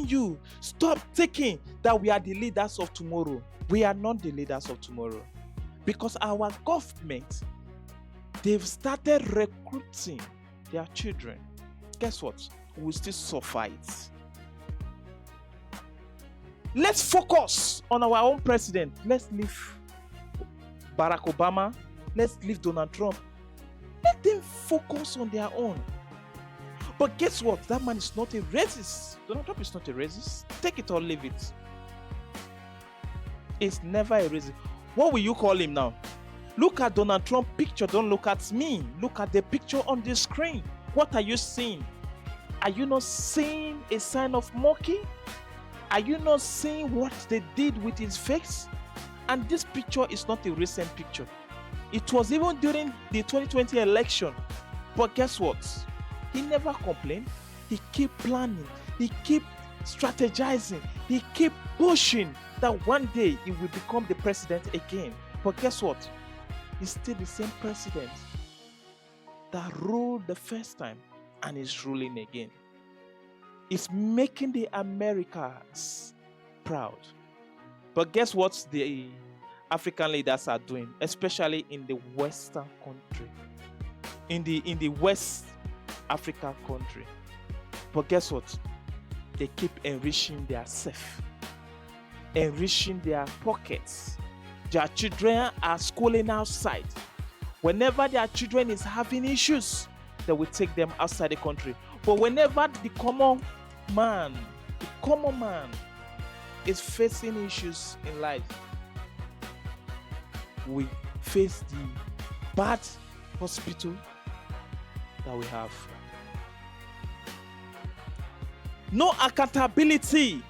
begging you, stop thinking that we are the leaders of tomorrow. We are not the leaders of tomorrow. Because our government, they've started recruiting their children. Guess what? We'll still suffer it. Let's focus on our own president. Let's leave Barack Obama. Let's leave Donald Trump. Let them focus on their own. But guess what? That man is not a racist. Donald Trump is not a racist. Take it or leave it. It's never a racist. What will you call him now? Look at Donald Trump's picture. Don't look at me. Look at the picture on the screen. What are you seeing? Are you not seeing a sign of mocking? Are you not seeing what they did with his face? And this picture is not a recent picture. It was even during the 2020 election. But guess what? He never complained. He kept planning. He kept strategizing. He kept pushing that one day he will become the president again. But guess what? He's still the same president that ruled the first time and is ruling again. It's making the Americans proud. But guess what the African leaders are doing, especially in the Western country, in the West Africa country? But guess what? They keep enriching themselves, enriching their pockets. Their children are schooling outside. Whenever their children is having issues, they will take them outside the country. But whenever the common man is facing issues in life, we face the bad hospital that we have. No accountability.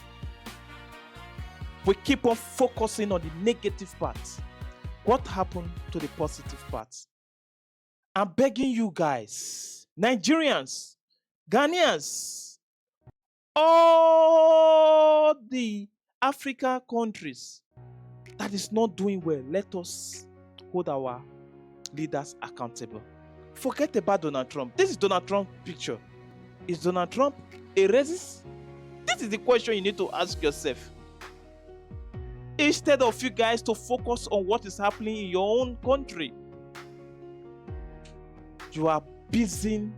We keep on focusing on the negative parts. What happened to the positive parts? I'm begging you guys, Nigerians, Ghanaians, all the African countries that is not doing well, let us hold our leaders accountable. Forget about Donald Trump. This is Donald Trump's picture. Is Donald Trump a racist? This is the question you need to ask yourself. Instead of you guys to focus on what is happening in your own country, you are busy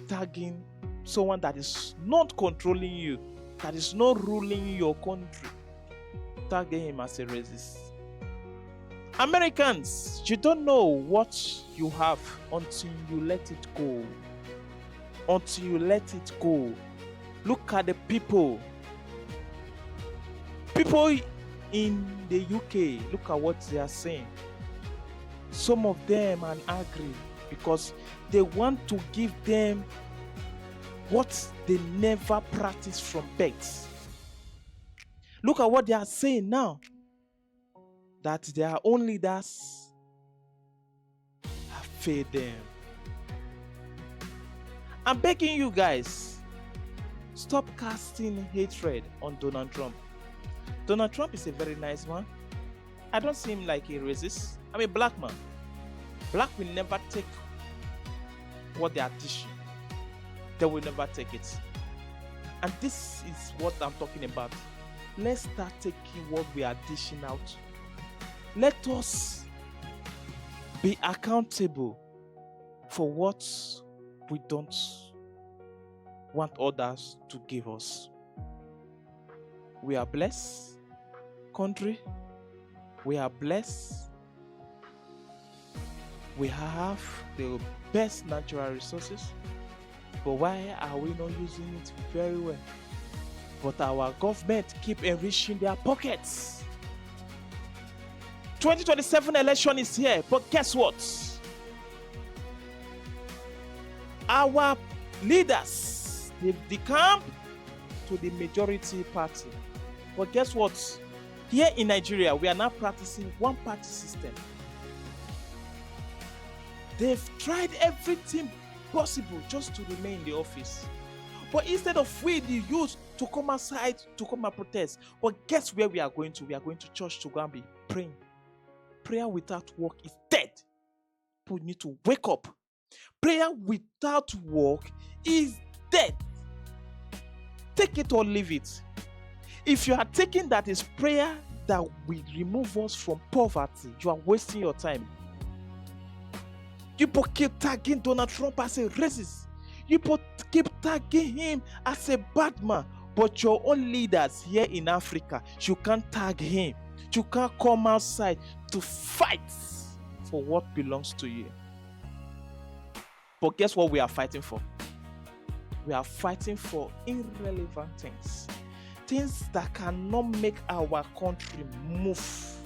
tagging someone that is not controlling you, that is not ruling your country, tagging him as a racist. Americans, you don't know what you have until you let it go. Until you let it go. Look at the people. People in the UK, look at what they are saying. Some of them are angry because they want to give them what they never practiced from birth. Look at what they are saying now. That their own leaders have failed them. I'm begging you guys, stop casting hatred on Donald Trump. Donald Trump is a very nice man. I don't see him like a racist. I'm a black man. Black will never take what they are dishing. They will never take it. And this is what I'm talking about. Let's start taking what we are dishing out. Let us be accountable for what we don't want others to give us. We are blessed, country. We are blessed. We have the best natural resources. But why are we not using it very well? But our government keep enriching their pockets. 2027 election is here, but guess what? Our leaders, they've decamped to the majority party. But guess what? Here in Nigeria, we are now practicing one-party system. They've tried everything possible just to remain in the office. But instead of we, the youth, to come outside, to come and protest, but guess where we are going to? We are going to church to go and be praying. Prayer without work is dead. People need to wake up. Prayer without work is dead. Take it or leave it. If you are taking that is prayer that will remove us from poverty, you are wasting your time. People keep tagging Donald Trump as a racist. You keep tagging him as a bad man. But your own leaders here in Africa, you can't tag him. You can't come outside to fight for what belongs to you. But guess what we are fighting for? We are fighting for irrelevant things. Things that cannot make our country move.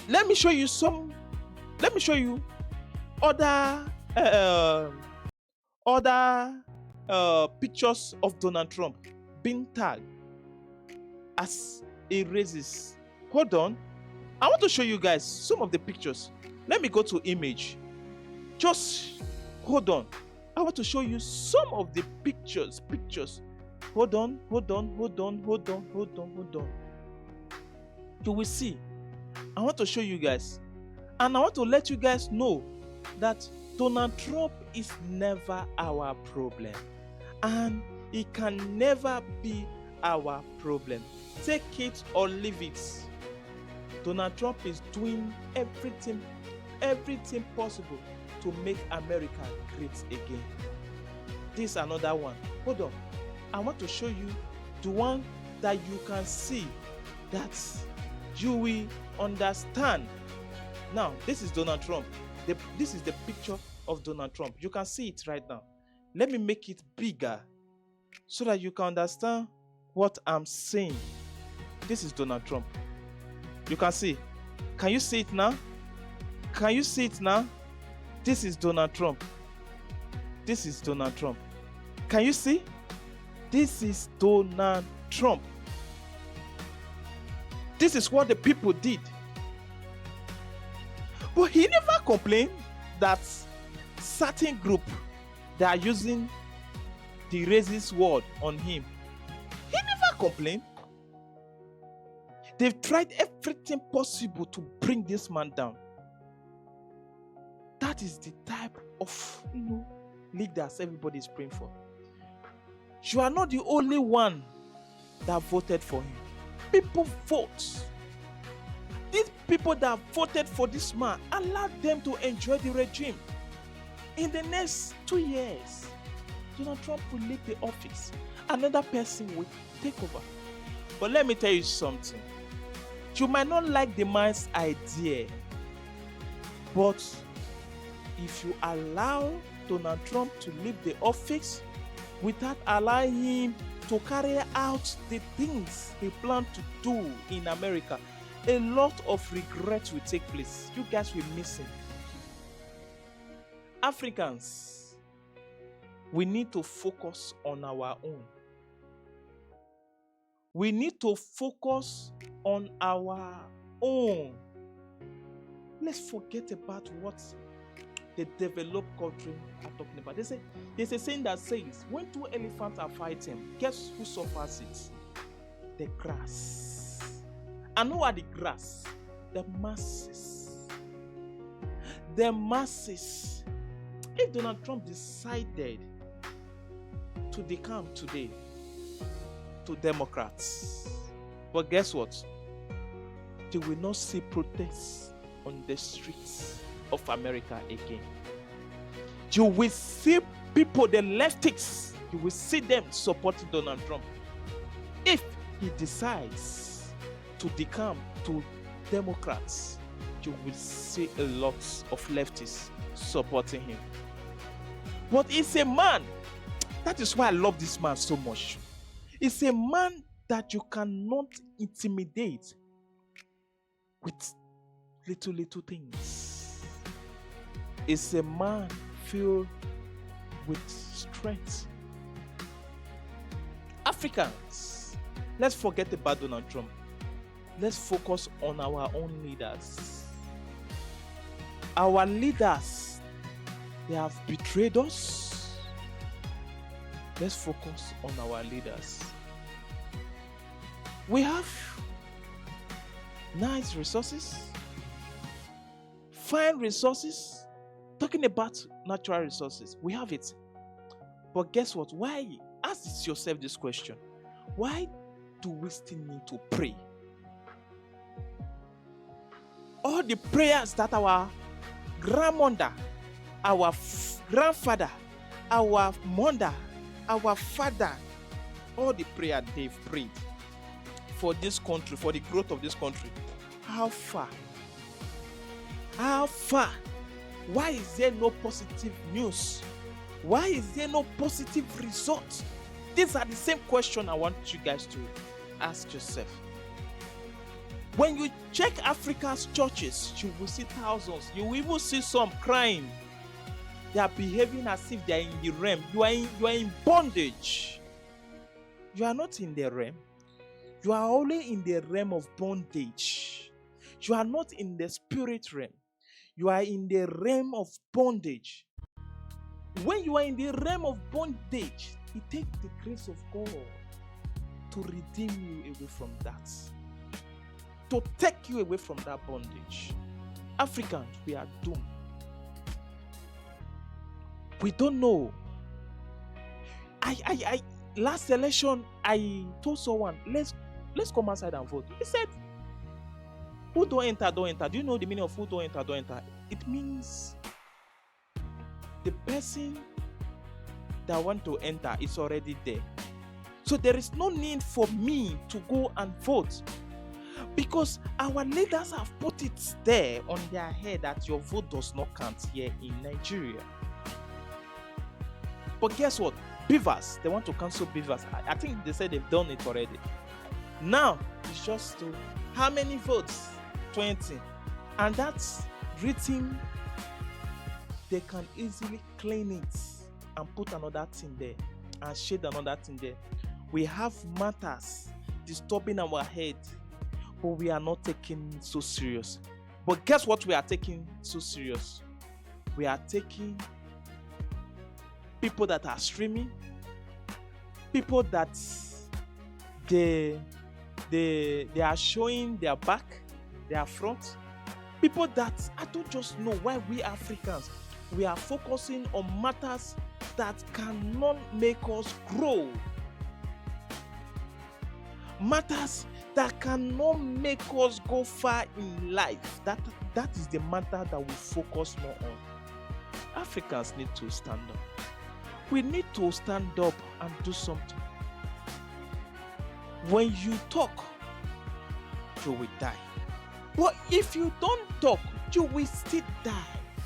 Let me show you other pictures of Donald Trump being tagged as a racist. Hold on. I want to show you guys some of the pictures. Let me go to image. Just hold on. I want to show you some of the pictures. Hold on. You will see. I want to show you guys. And I want to let you guys know that Donald Trump is never our problem. And he can never be our problem. Take it or leave it. Donald Trump is doing everything possible to make America great again. This is another one. Hold on. I want to show you the one that you can see that you will understand. Now, this is Donald Trump. This is the picture of Donald Trump. You can see it right now. Let me make it bigger so that you can understand what I'm saying. This is Donald Trump. You can see. Can you see it now? Can you see it now? This is Donald Trump. This is Donald Trump. Can you see? This is Donald Trump. This is what the people did. But he never complained that certain group that are using the racist word on him. He never complained. They've tried everything possible to bring this man down. That is the type of leaders everybody is praying for. You are not the only one that voted for him. People vote. These people that voted for this man, allow them to enjoy the regime. In the next 2 years, Donald Trump will leave the office. Another person will take over. But let me tell you something. You might not like the man's idea, but if you allow Donald Trump to leave the office without allowing him to carry out the things he planned to do in America, a lot of regret will take place. You guys will miss him. Africans, we need to focus on our own. We need to focus on our own. Let's forget about what the developed country are talking about. There's a saying that says, when two elephants are fighting, guess who suffers it? The grass. And who are the grass? The masses. The masses. If Donald Trump decided to decamp today to Democrats, but guess what? They will not see protests on the streets of America again. You will see people, the leftists, you will see them supporting Donald Trump. If he decides to decamp to Democrats, you will see a lot of leftists supporting him. But he's a man. That is why I love this man so much. He's a man that you cannot intimidate with little things. He's a man filled with strength. Africans, let's forget about Donald Trump. Let's focus on our own leaders. Our leaders, they have betrayed us. Let's focus on our leaders. We have nice resources, fine resources. Talking about natural resources, we have it. But guess what? Why? Ask yourself this question. Why do we still need to pray? All the prayers that our grandmother, our grandfather, our mother, our father, all the prayer they've prayed for this country, for the growth of this country, how far? How far? Why is there no positive news? Why is there no positive result? These are the same question I want you guys to ask yourself. When you check Africa's churches, you will see thousands. You will even see some crying. They are behaving as if they are in the realm. You are in bondage. You are not in the realm. You are only in the realm of bondage. You are not in the spirit realm. You are in the realm of bondage. When you are in the realm of bondage, it takes the grace of God to redeem you away from that, to take you away from that bondage. Africans, we are doomed. We don't know. Last election, I told someone, let's come outside and vote. He said, who don't enter, don't enter. Do you know the meaning of who don't enter, don't enter? It means the person that want to enter is already there. So there is no need for me to go and vote, because our leaders have put it there on their head that your vote does not count here in Nigeria. But guess what? Beavers, they want to cancel Beavers. I think they said they've done it already. Now, it's just to, how many votes? 20. And that's written, they can easily clean it and put another thing there and shade another thing there. We have matters disturbing our head, but we are not taking it so serious. But guess what we are taking so serious? We are taking people that are streaming, people that they are showing their back, their front, people that I don't just know why we Africans, we are focusing on matters that cannot make us grow, matters that cannot make us go far in life. That is the matter that we focus more on. Africans need to stand up. We need to stand up and do something. When you talk, you will die. But if you don't talk, you will still die.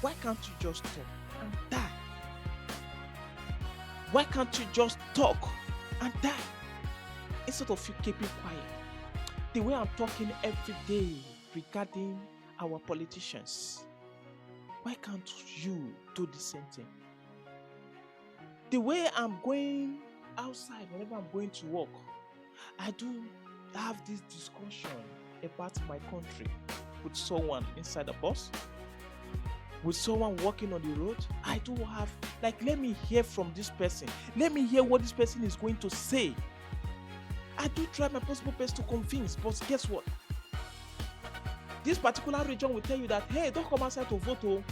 Why can't you just talk and die? Why can't you just talk and die? Instead of you keeping quiet. The way I'm talking every day regarding our politicians, why can't you do the same thing? The way I'm going outside whenever I'm going to work, I do have this discussion about my country with someone inside the bus, with someone walking on the road. I do have, let me hear from this person. Let me hear what this person is going to say. I do try my possible best to convince, but guess what? This particular region will tell you that, hey, don't come outside to vote. Oh.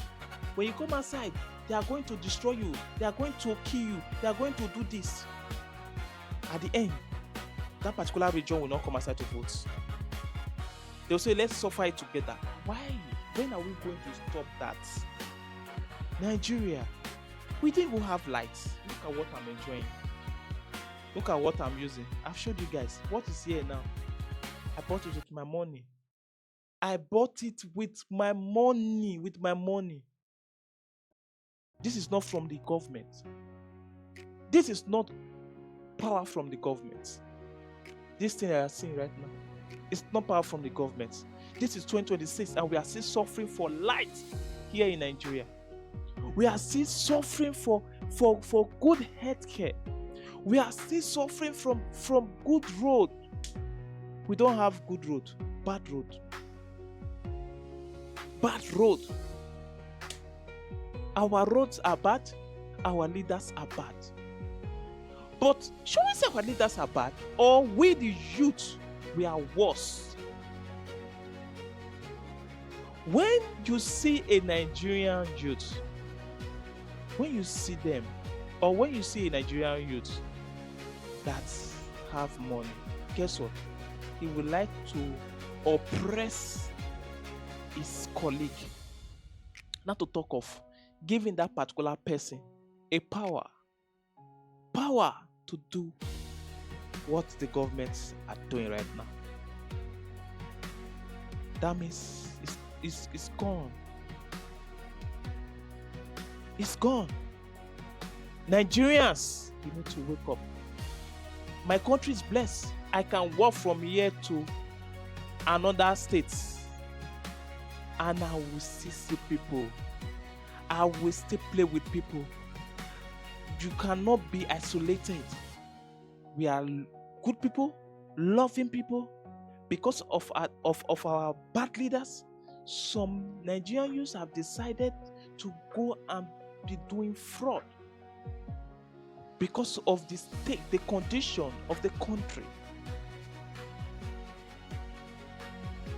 When you come outside, they are going to destroy you. They are going to kill you. They are going to do this. At the end, that particular region will not come outside to vote. They'll say, let's suffer it together. Why? When are we going to stop that? Nigeria, we didn't even have lights. Look at what I'm enjoying. Look at what I'm using. I've showed you guys. What is here now? I bought it with my money. I bought it with my money. With my money. This is not from the government. This is not power from the government. This thing I are seeing right now, it's not power from the government. This is 2026 and we are still suffering for light here in Nigeria. We are still suffering for good health care. We are still suffering from good road. We don't have good road, bad road. Bad road. Our roads are bad, our leaders are bad. But should we say our leaders are bad, or we the youth, we are worse? When you see a Nigerian youth, when you see them, or when you see a Nigerian youth that have money, guess what? He would like to oppress his colleague. Not to talk of giving that particular person a power to do what the governments are doing right now. That means it's gone. It's gone. Nigerians, you need to wake up. My country is blessed. I can walk from here to another state and I will still see people. I will still play with people. You cannot be isolated. We are good people, loving people. Because of our bad leaders, some Nigerian youths have decided to go and be doing fraud because of the state, the condition of the country.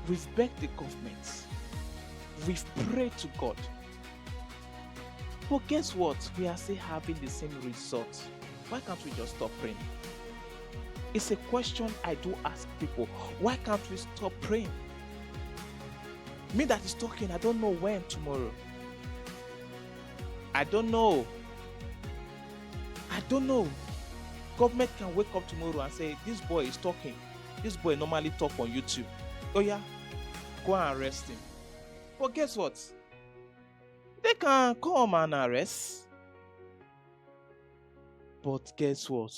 We've begged the government. We've prayed to God. But guess what? We are still having the same result. Why can't we just stop praying? It's a question I do ask people. Why can't we stop praying? Me that is talking, I don't know when tomorrow. I don't know. Government can wake up tomorrow and say, this boy is talking. This boy normally talk on YouTube. Oh yeah, go and arrest him. But guess what? They can come and arrest. But guess what?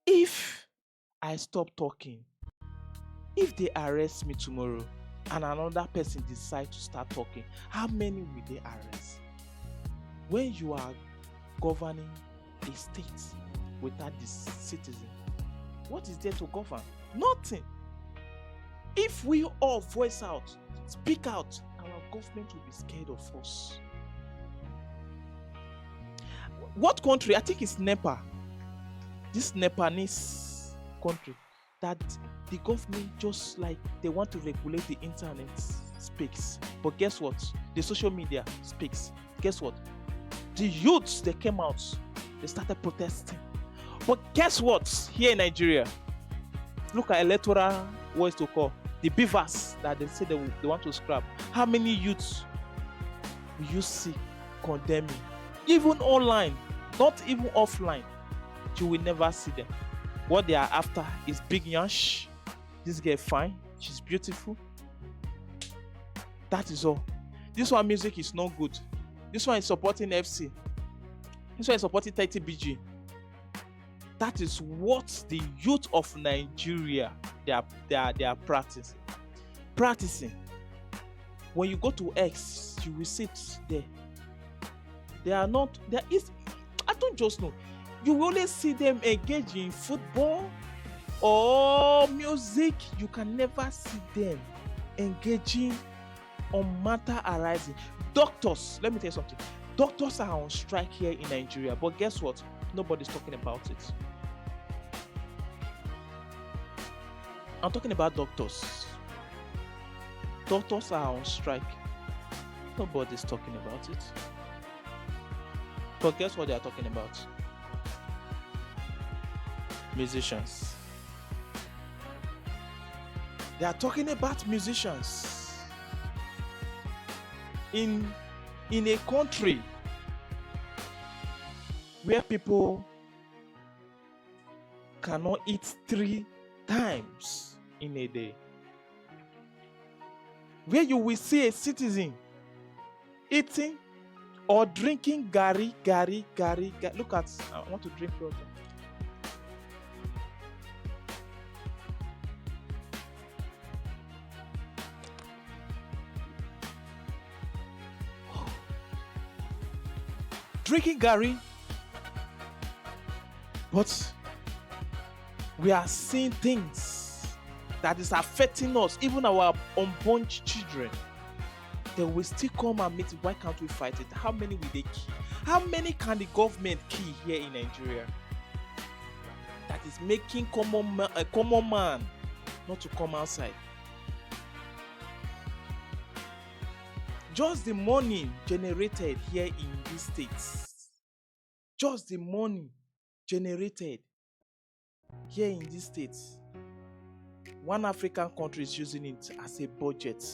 If I stop talking, if they arrest me tomorrow and another person decide to start talking, how many will they arrest? When you are governing a state without the citizen, what is there to govern? Nothing. If we all voice out, speak out, our government will be scared of us. What country? I think it's Nepal. This Nepalese country, that the government just like they want to regulate the internet speaks. But guess what? The social media speaks. Guess what? The youths, they came out. They started protesting. But guess what? Here in Nigeria, look at electoral, what is to call, the beavers that they say they want to scrap. How many youths will you see condemning? Even online, not even offline. You will never see them. What they are after is big yansh. This girl fine, she's beautiful. That is all. This one music is not good. This one is supporting FC. This one is supporting 30BG. That is what the youth of Nigeria they are practicing. When you go to X, you will sit there. There is, I don't just know. You will only see them engage in football or music. You can never see them engaging on matter arising. Doctors, let me tell you something. Doctors are on strike here in Nigeria, but guess what? Nobody's talking about it. I'm talking about doctors. Doctors are on strike. Nobody's talking about it. But guess what they are talking about? Musicians. They are talking about musicians in a country where people cannot eat 3 times in a day, where you will see a citizen eating or drinking gari. Look at, I want to drink water. Drinking gari, but we are seeing things that is affecting us, even our unborn children. They will still come and meet it. Why can't we fight it? How many will they kill? How many can the government kill here in Nigeria? That is making a common man not to come outside. Just the money generated here in these states. Just the money generated here in these states. One African country is using it as a budget.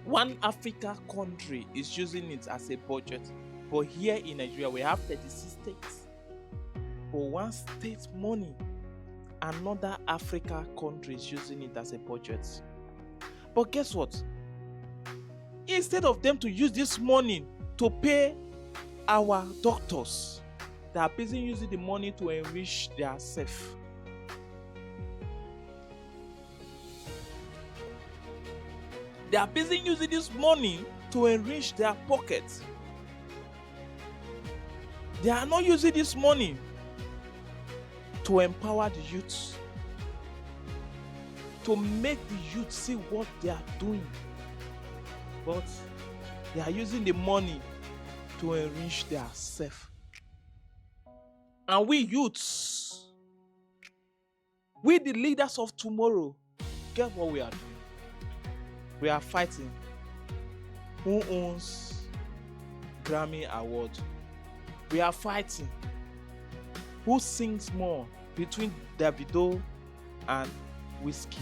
One African country is using it as a budget. But here in Nigeria, we have 36 states. But one state money, another African country is using it as a budget. But guess what? Instead of them to use this money to pay our doctors, they are busy using the money to enrich themselves. They are busy using this money to enrich their pockets. They are not using this money to empower the youth, to make the youth see what they are doing. But they are using the money to enrich themselves. And we youths, we the leaders of tomorrow, get what we are doing. We are fighting who owns Grammy Award. We are fighting who sings more between Davido and Wizkid.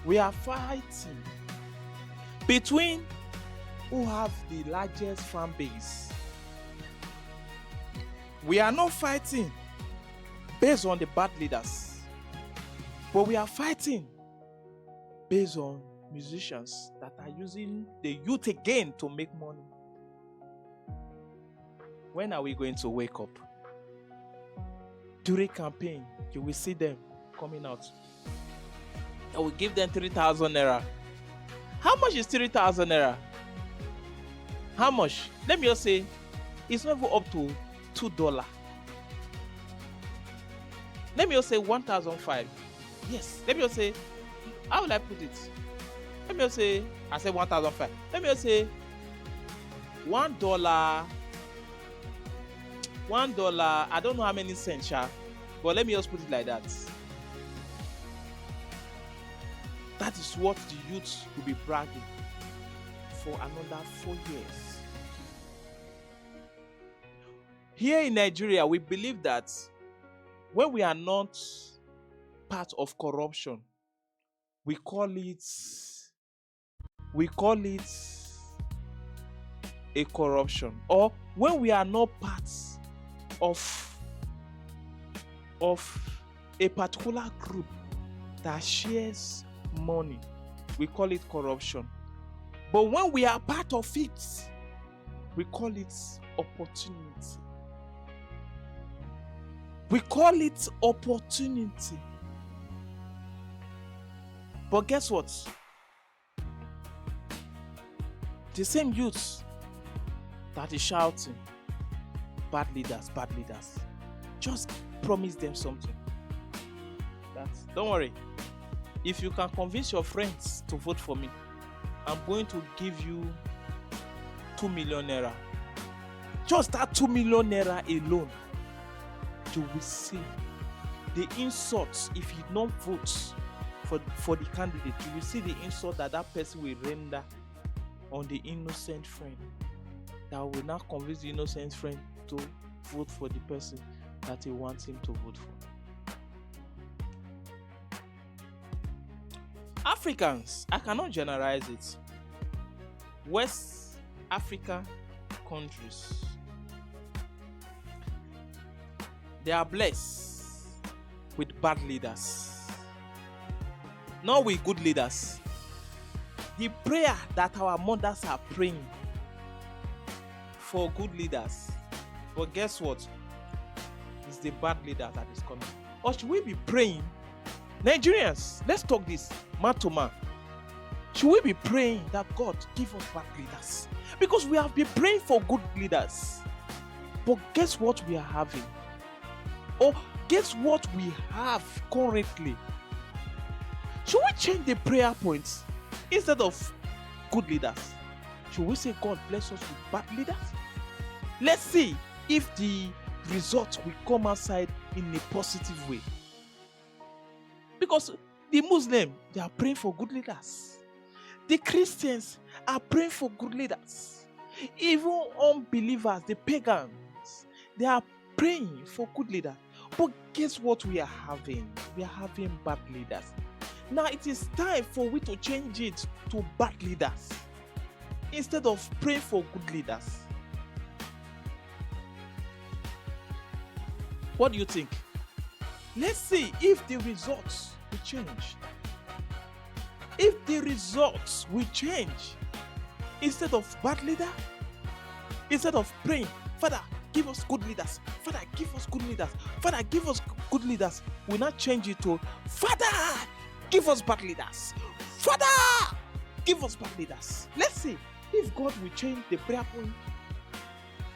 We are fighting between who have the largest fan base. We are not fighting based on the bad leaders, but we are fighting based on musicians that are using the youth again to make money. When are we going to wake up? During campaign, you will see them coming out. I will give them 3,000 naira. How much is 3,000 naira? How much? Let me just say, it's not even up to $2. Let me just say 1,005. Yes. Let me just say, how will I put it? Let me just say, I said 1,005. Let me just say $1. $1. I don't know how many cents, but let me just put it like that. That is what the youth will be bragging for another 4 years. Here in Nigeria, we believe that when we are not part of corruption, we call it a corruption. Or when we are not part of a particular group that shares money, we call it corruption. But when we are part of it, we call it opportunity. We call it opportunity. But guess what? The same youth that is shouting, bad leaders, just promise them something. That, don't worry, if you can convince your friends to vote for me, I'm going to give you 2 million naira. Just that 2 million naira alone, you will see the insults if you don't vote for the candidate. You will see the insult that person will render on the innocent friend, that will now convince the innocent friend to vote for the person that he wants him to vote for. Africans, I cannot generalize it. West African countries, they are blessed with bad leaders, not with good leaders. The prayer that our mothers are praying for good leaders, but guess what? It's the bad leader that is coming. Or should we be praying? Nigerians, let's talk this man to man. Should we be praying that God give us bad leaders? Because we have been praying for good leaders, but guess what we are having? Or guess what we have currently? Should we change the prayer points? Instead of good leaders, should we say God bless us with bad leaders? Let's see if the result will come outside in a positive way. Because the Muslims, they are praying for good leaders. The Christians are praying for good leaders. Even unbelievers, the pagans, they are praying for good leaders. But guess what we are having? We are having bad leaders. Now it is time for we to change it to bad leaders instead of praying for good leaders. What do you think? Let's see if the results will change. If the results will change, instead of bad leader, instead of praying, Father, give us good leaders. Father, give us good leaders. Father, give us good leaders. We now change it to, Father, give us bad leaders. Father, give us bad leaders. Let's see if God will change the prayer point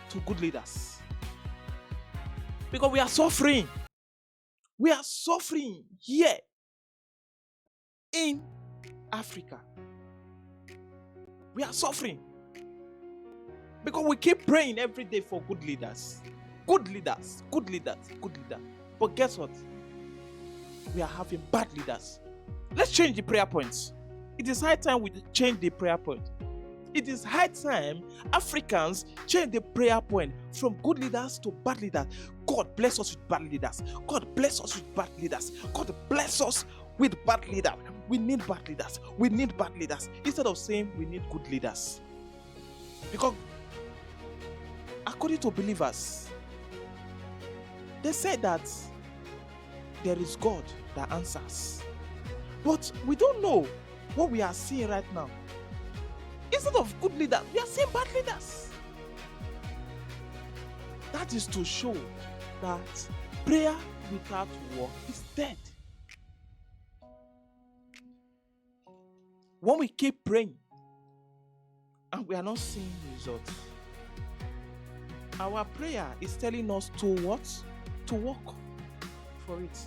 to good leaders. Because we are suffering. We are suffering here in Africa. We are suffering because we keep praying every day for good leaders. Good leaders, good leaders, good leaders. But guess what? We are having bad leaders. Let's change the prayer points. It is high time we change the prayer point. It is high time Africans change the prayer point from good leaders to bad leaders. God bless us with bad leaders. God bless us with bad leaders. God bless us with bad leaders. We need bad leaders. We need bad leaders. Instead of saying we need good leaders. Because according to believers, they say that there is God that answers. But we don't know what we are seeing right now. Instead of good leaders, we are seeing bad leaders. That is to show that prayer without work is dead. When we keep praying and we are not seeing results, our prayer is telling us to what? To work for it.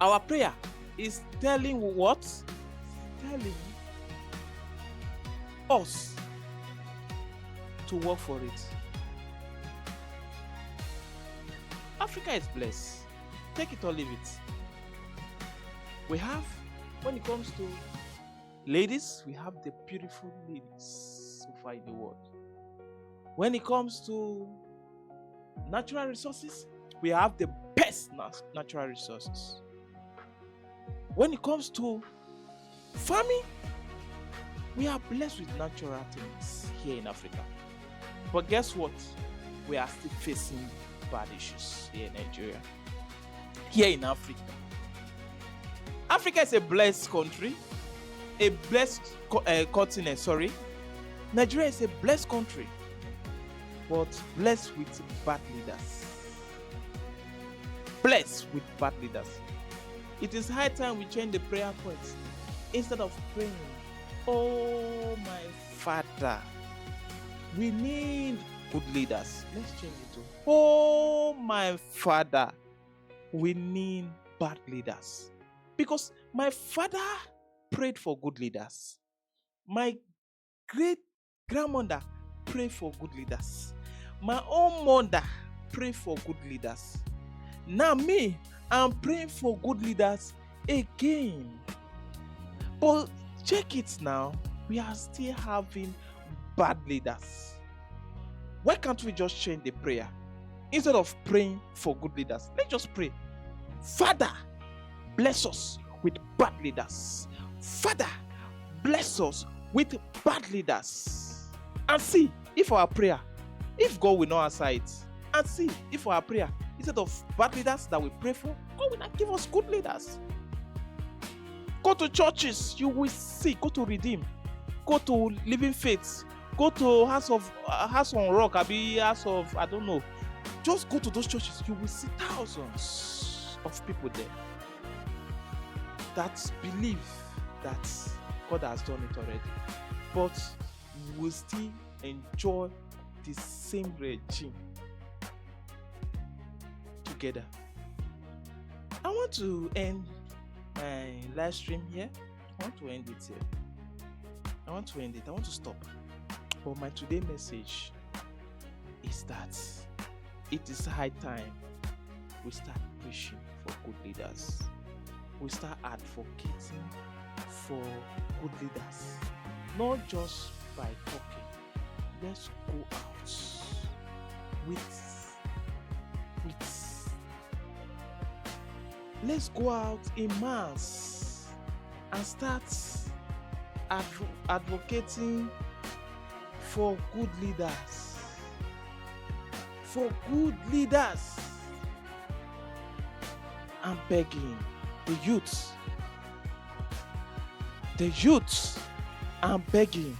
Our prayer is telling what? Telling us to work for it. Africa is blessed. Take it or leave it. We have, when it comes to ladies, we have the beautiful ladies so far in the world. When it comes to natural resources, we have the best natural resources. When it comes to farming, we are blessed with natural things here in Africa. But guess what? We are still facing bad issues here in Nigeria. Here in Africa. Africa is a blessed country. A blessed continent, sorry. Nigeria is a blessed country. But blessed with bad leaders. Blessed with bad leaders. It is high time we change the prayer points. Instead of praying, oh my Father, we need good leaders. Let's change it to, oh my Father, we need bad leaders. Because my father prayed for good leaders. My great grandmother prayed for good leaders. My own mother prayed for good leaders. Now me, I'm praying for good leaders again. But check it now. We are still having bad leaders. Why can't we just change the prayer? Instead of praying for good leaders, let's just pray. Father, bless us with bad leaders. Father, bless us with bad leaders. And see if our prayer, if God will not answer it. And see if our prayer, instead of bad leaders that we pray for, God will not give us good leaders. Go to churches, you will see. Go to Redeem. Go to Living Faith. Go to House on Rock, House of, I don't know. Just go to those churches. You will see thousands of people there that believe that God has done it already. But you will still enjoy the same regime together. I want to end my live stream here. I want to end it here. I want to stop. But my today message is that it is high time we start pushing for good leaders. We start advocating for good leaders. Not just by talking. Let's go out. with let's go out in mass and start advocating for good leaders. For good leaders. I'm begging the youth. I'm begging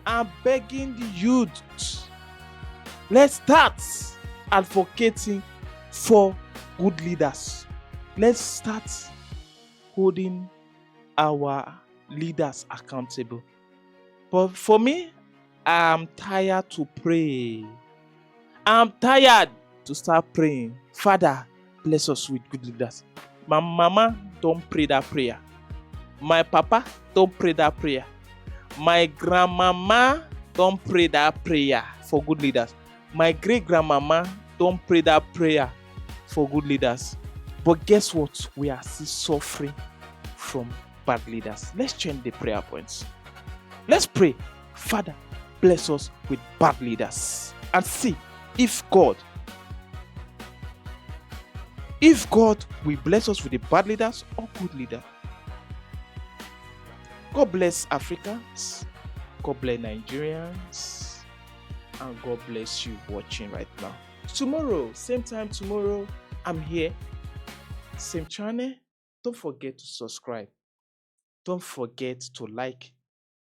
the youth. Let's start advocating for good leaders. Let's start holding our leaders accountable. But for me, I'm tired to pray. I'm tired to start praying. Father, bless us with good leaders. My mama don't pray that prayer. My papa don't pray that prayer. My grandmama don't pray that prayer for good leaders. My great grandmama don't pray that prayer for good leaders. But guess what? We are still suffering from bad leaders. Let's change the prayer points. Let's pray. Father, bless us with bad leaders. And see if God will bless us with the bad leaders or good leaders. God bless Africans. God bless Nigerians. And God bless you watching right now. Tomorrow, same time tomorrow, I'm here. Same channel. Don't forget to subscribe. Don't forget to like.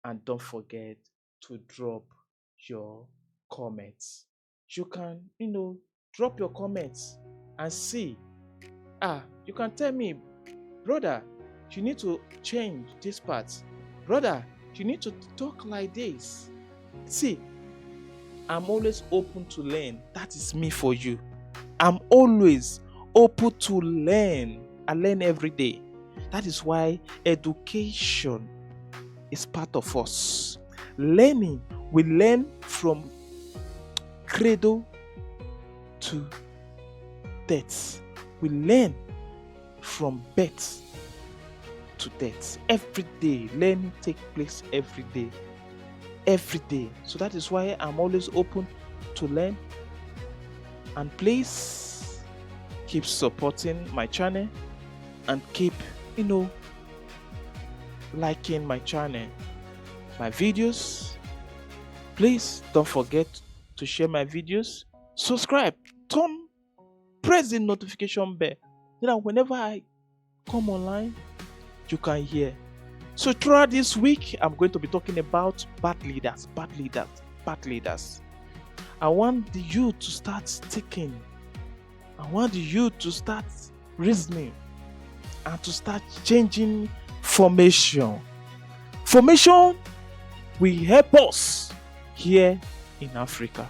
And don't forget to drop your comments. You can, drop your comments and see. You can tell me, brother, you need to change this part. Brother, you need to talk like this. See, I'm always open to learn. That is me for you. I'm always open to learn. I learn every day. That is why education is part of us. Learning, we learn from cradle to death. We learn from birth to death. Every day, learning takes place every day. Every day. So that is why I'm always open to learn. And please keep supporting my channel and keep, liking my channel, my videos. Please don't forget to share my videos. Subscribe. Press the notification bell so that whenever I come online, you can hear. So throughout this week, I'm going to be talking about bad leaders. I want the youth to start thinking. I want the youth to start reasoning and to start changing formation. Formation will help us here in Africa.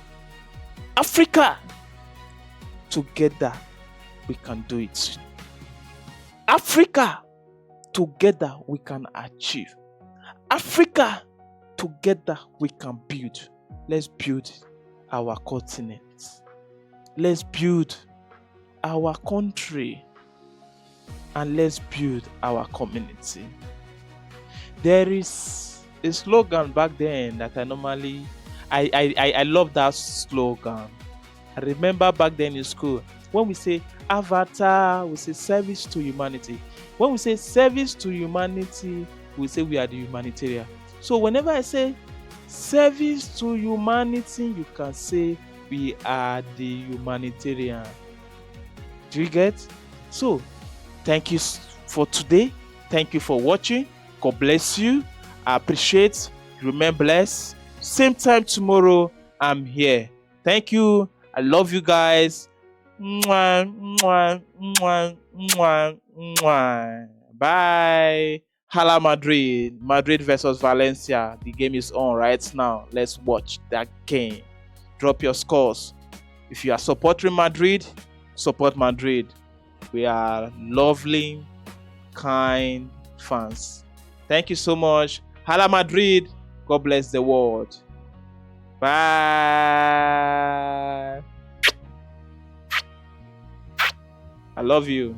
Together, we can do it. Africa, together, we can achieve. Africa, together, we can build. Let's build our continent. Let's build our country. And let's build our community. There is a slogan back then that I love that slogan. I remember back then in school, when we say avatar, we say service to humanity. When we say service to humanity, we say we are the humanitarian. So whenever I say service to humanity, you can say we are the humanitarian. Do you get? So, thank you for today. Thank you for watching. God bless you. I appreciate. Remain blessed. Same time tomorrow, I'm here. Thank you. I love you guys. Mwah, mwah, mwah, mwah, mwah. Bye. Hala Madrid. Madrid versus Valencia. The game is on right now. Let's watch that game. Drop your scores. If you are supporting Madrid, support Madrid. We are lovely, kind fans. Thank you so much. Hala Madrid. God bless the world. Bye. I love you.